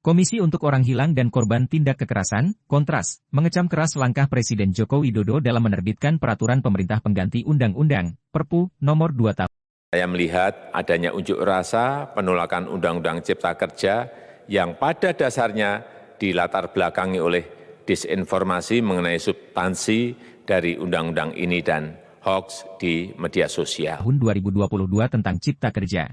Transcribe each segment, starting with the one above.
Komisi untuk Orang Hilang dan Korban Tindak Kekerasan, Kontras, mengecam keras langkah Presiden Joko Widodo dalam menerbitkan peraturan pemerintah pengganti Undang-Undang, Perpu, nomor 2 tahun. Saya melihat adanya unjuk rasa penolakan Undang-Undang Cipta Kerja yang pada dasarnya dilatar belakangi oleh disinformasi mengenai substansi dari undang-undang ini dan hoax di media sosial. Tahun 2022 tentang Cipta Kerja.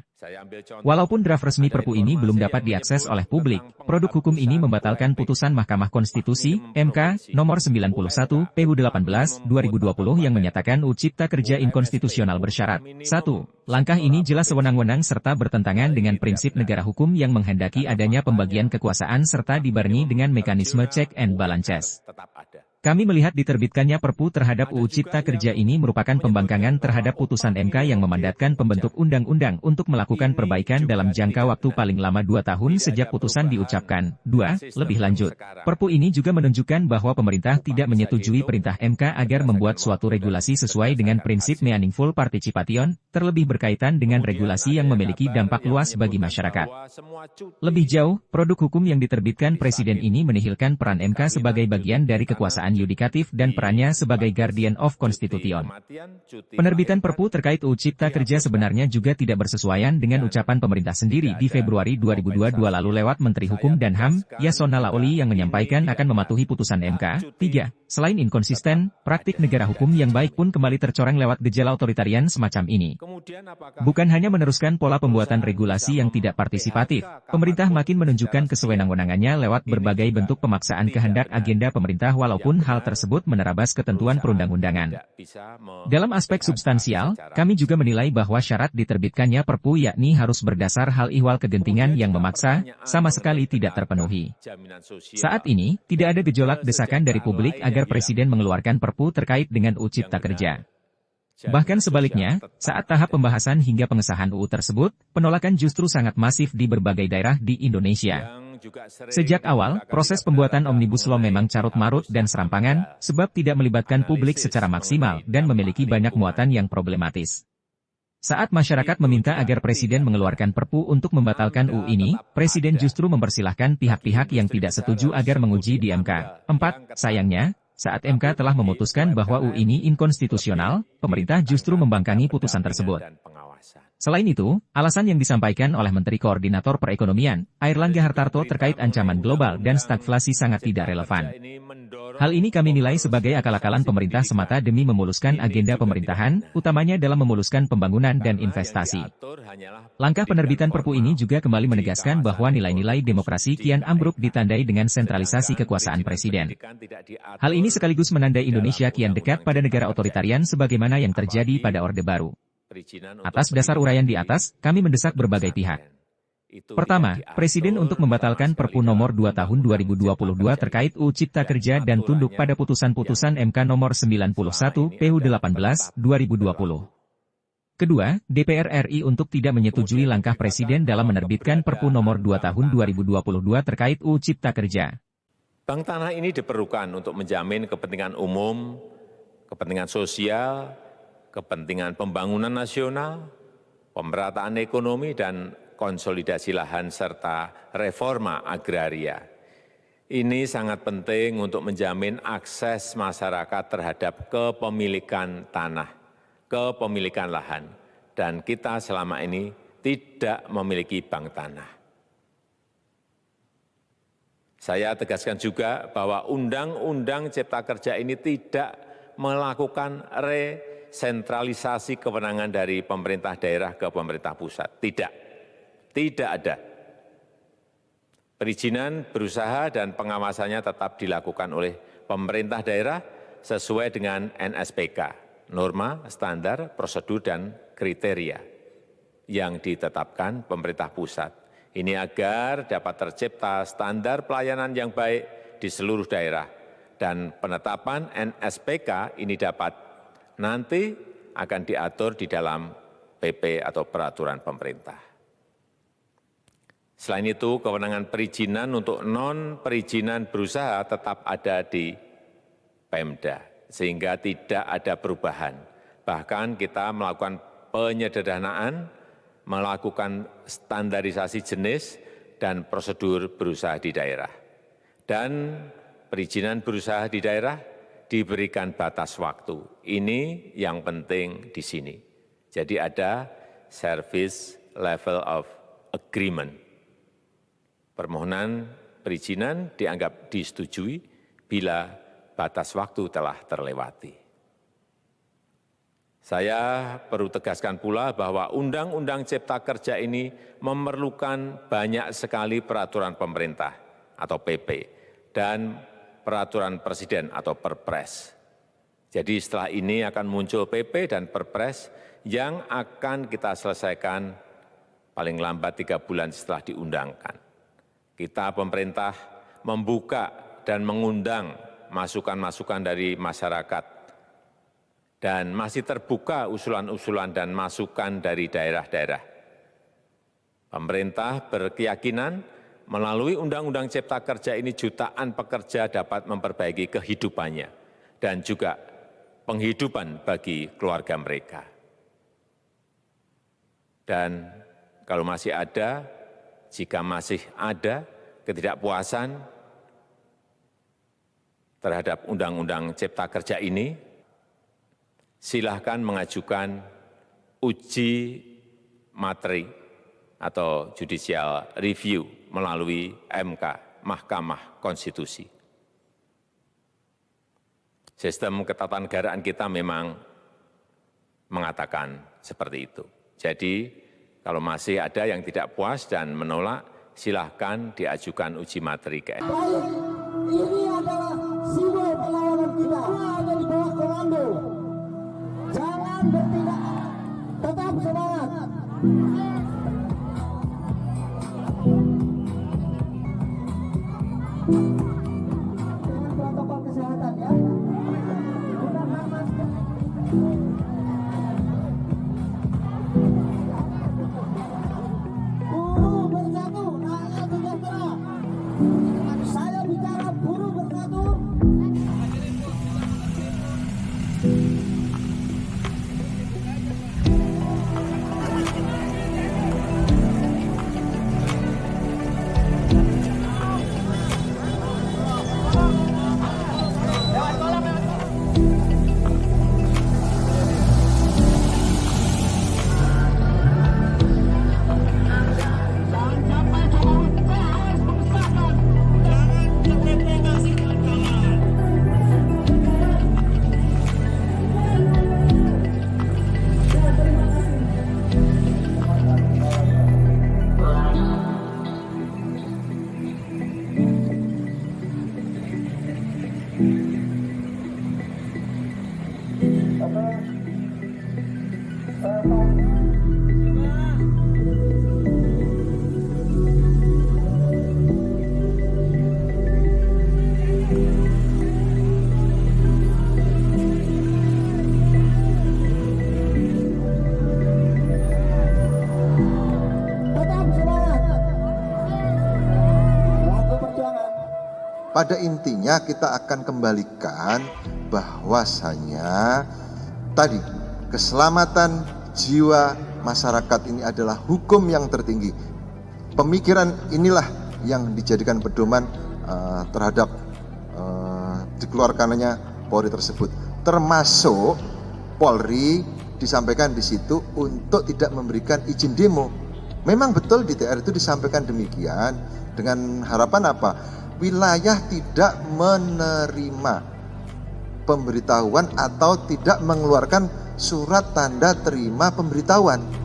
Walaupun draft resmi Perpu ini belum dapat diakses oleh publik, produk hukum ini membatalkan putusan Mahkamah Konstitusi, MK, nomor 91, PU 18, 2020 yang menyatakan UU Cipta Kerja inkonstitusional bersyarat. 1. Langkah ini jelas sewenang-wenang serta bertentangan dengan prinsip negara hukum yang menghendaki adanya pembagian kekuasaan serta dibarengi dengan mekanisme check and balances. Kami melihat diterbitkannya Perpu terhadap UU Cipta Kerja ini merupakan pembangkangan terhadap putusan MK yang memandatkan pembentuk undang-undang untuk melakukan perbaikan dalam jangka waktu paling lama 2 tahun sejak putusan diucapkan. 2. Lebih lanjut, Perpu ini juga menunjukkan bahwa pemerintah tidak menyetujui perintah MK agar membuat suatu regulasi sesuai dengan prinsip meaningful participation, terlebih berkaitan dengan regulasi yang memiliki dampak luas bagi masyarakat. Lebih jauh, produk hukum yang diterbitkan Presiden ini menihilkan peran MK sebagai bagian dari kekuasaan yudikatif dan perannya sebagai Guardian of Constitution. Penerbitan Perpu terkait UU Cipta Kerja sebenarnya juga tidak bersesuaian dengan ucapan pemerintah sendiri di Februari 2022 lalu lewat Menteri Hukum dan HAM, Yasona Laoli yang menyampaikan akan mematuhi putusan MK. 3. Selain inkonsisten, praktik negara hukum yang baik pun kembali tercoreng lewat gejala otoritarian semacam ini. Bukan hanya meneruskan pola pembuatan regulasi yang tidak partisipatif, pemerintah makin menunjukkan kesewenang-wenangannya lewat berbagai bentuk pemaksaan kehendak agenda pemerintah walaupun hal tersebut menerabas ketentuan perundang-undangan. Dalam aspek substansial, kami juga menilai bahwa syarat diterbitkannya Perpu yakni harus berdasar hal ihwal kegentingan yang memaksa, sama sekali tidak terpenuhi. Saat ini, tidak ada gejolak desakan dari publik agar Presiden mengeluarkan Perpu terkait dengan UU Cipta Kerja. Bahkan sebaliknya, saat tahap pembahasan hingga pengesahan UU tersebut, penolakan justru sangat masif di berbagai daerah di Indonesia. Sejak awal, proses pembuatan Omnibus Law memang carut-marut dan serampangan, sebab tidak melibatkan publik secara maksimal dan memiliki banyak muatan yang problematis. Saat masyarakat meminta agar Presiden mengeluarkan Perpu untuk membatalkan UU ini, Presiden justru mempersilahkan pihak-pihak yang tidak setuju agar menguji di MK. 4. Sayangnya, saat MK telah memutuskan bahwa UU ini inkonstitusional, pemerintah justru membangkangi putusan tersebut. Selain itu, alasan yang disampaikan oleh Menteri Koordinator Perekonomian, Airlangga Hartarto terkait ancaman global dan stagflasi sangat tidak relevan. Hal ini kami nilai sebagai akal-akalan pemerintah semata demi memuluskan agenda pemerintahan, utamanya dalam memuluskan pembangunan dan investasi. Langkah penerbitan Perpu ini juga kembali menegaskan bahwa nilai-nilai demokrasi kian ambruk ditandai dengan sentralisasi kekuasaan Presiden. Hal ini sekaligus menandai Indonesia kian dekat pada negara otoritarian sebagaimana yang terjadi pada Orde Baru. Atas dasar uraian di atas, kami mendesak berbagai pihak. Pertama, Presiden untuk membatalkan Perpu nomor 2 tahun 2022 terkait UU Cipta Kerja dan tunduk pada putusan-putusan MK nomor 91 PU 18 2020. Kedua, DPR RI untuk tidak menyetujui langkah Presiden dalam menerbitkan Perpu nomor 2 tahun 2022 terkait UU Cipta Kerja. Bank tanah ini diperlukan untuk menjamin kepentingan umum, kepentingan sosial, kepentingan pembangunan nasional, pemerataan ekonomi dan konsolidasi lahan serta reforma agraria. Ini sangat penting untuk menjamin akses masyarakat terhadap kepemilikan tanah, kepemilikan lahan, dan kita selama ini tidak memiliki bank tanah. Saya tegaskan juga bahwa Undang-Undang Cipta Kerja ini tidak melakukan sentralisasi kewenangan dari pemerintah daerah ke pemerintah pusat. Tidak ada. Perizinan berusaha dan pengawasannya tetap dilakukan oleh pemerintah daerah sesuai dengan NSPK, norma, standar, prosedur, dan kriteria yang ditetapkan pemerintah pusat. Ini agar dapat tercipta standar pelayanan yang baik di seluruh daerah dan penetapan NSPK ini nanti akan diatur di dalam PP atau peraturan pemerintah. Selain itu, kewenangan perizinan untuk non-perizinan berusaha tetap ada di Pemda, sehingga tidak ada perubahan. Bahkan kita melakukan penyederhanaan, melakukan standarisasi jenis, dan prosedur berusaha di daerah. Dan perizinan berusaha di daerah diberikan batas waktu. Ini yang penting di sini. Jadi ada service level of agreement. Permohonan perizinan dianggap disetujui bila batas waktu telah terlewati. Saya perlu tegaskan pula bahwa Undang-Undang Cipta Kerja ini memerlukan banyak sekali peraturan pemerintah atau PP dan peraturan presiden atau Perpres. Jadi setelah ini akan muncul PP dan Perpres yang akan kita selesaikan paling lambat 3 bulan setelah diundangkan. Kita pemerintah membuka dan mengundang masukan-masukan dari masyarakat dan masih terbuka usulan-usulan dan masukan dari daerah-daerah. Pemerintah berkeyakinan melalui Undang-Undang Cipta Kerja ini jutaan pekerja dapat memperbaiki kehidupannya dan juga penghidupan bagi keluarga mereka. Dan kalau masih ada, jika masih ada ketidakpuasan terhadap Undang-Undang Cipta Kerja ini, silahkan mengajukan uji materi atau judicial review melalui MK, Mahkamah Konstitusi. Sistem ketatanegaraan kita memang mengatakan seperti itu. Jadi, kalau masih ada yang tidak puas dan menolak, silahkan diajukan uji materi ke MK. Ini adalah simbol perlawanan kita, ada di bawah komando. Jangan bertindak, tetap semangat. Dengan protokol kesehatan ya. Gunakan masker. Buruh bersatu, rakyat sejahtera. Saya bicara buruh bersatu. Pada intinya kita akan kembalikan bahwasanya tadi keselamatan jiwa masyarakat ini adalah hukum yang tertinggi. Pemikiran inilah yang dijadikan pedoman terhadap dikeluarkannya Polri tersebut. Termasuk Polri disampaikan di situ untuk tidak memberikan izin demo. Memang betul di TR itu disampaikan demikian dengan harapan apa? Wilayah tidak menerima pemberitahuan atau tidak mengeluarkan surat tanda terima pemberitahuan.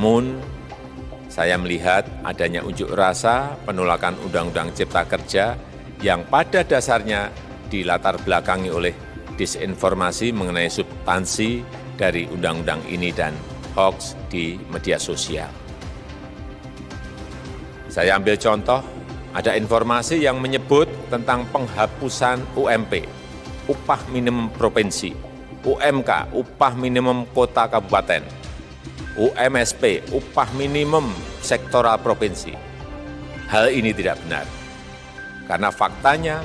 Namun, saya melihat adanya unjuk rasa penolakan Undang-Undang Cipta Kerja yang pada dasarnya dilatar belakangi oleh disinformasi mengenai substansi dari undang-undang ini dan hoax di media sosial. Saya ambil contoh, ada informasi yang menyebut tentang penghapusan UMP, upah minimum provinsi, UMK, upah minimum kota kabupaten, UMSP, upah minimum sektoral provinsi. Hal ini tidak benar, karena faktanya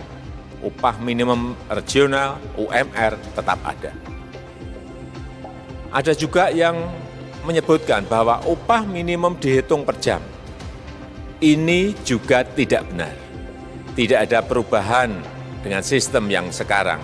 upah minimum regional, UMR, tetap ada. Ada juga yang menyebutkan bahwa upah minimum dihitung per jam. Ini juga tidak benar. Tidak ada perubahan dengan sistem yang sekarang.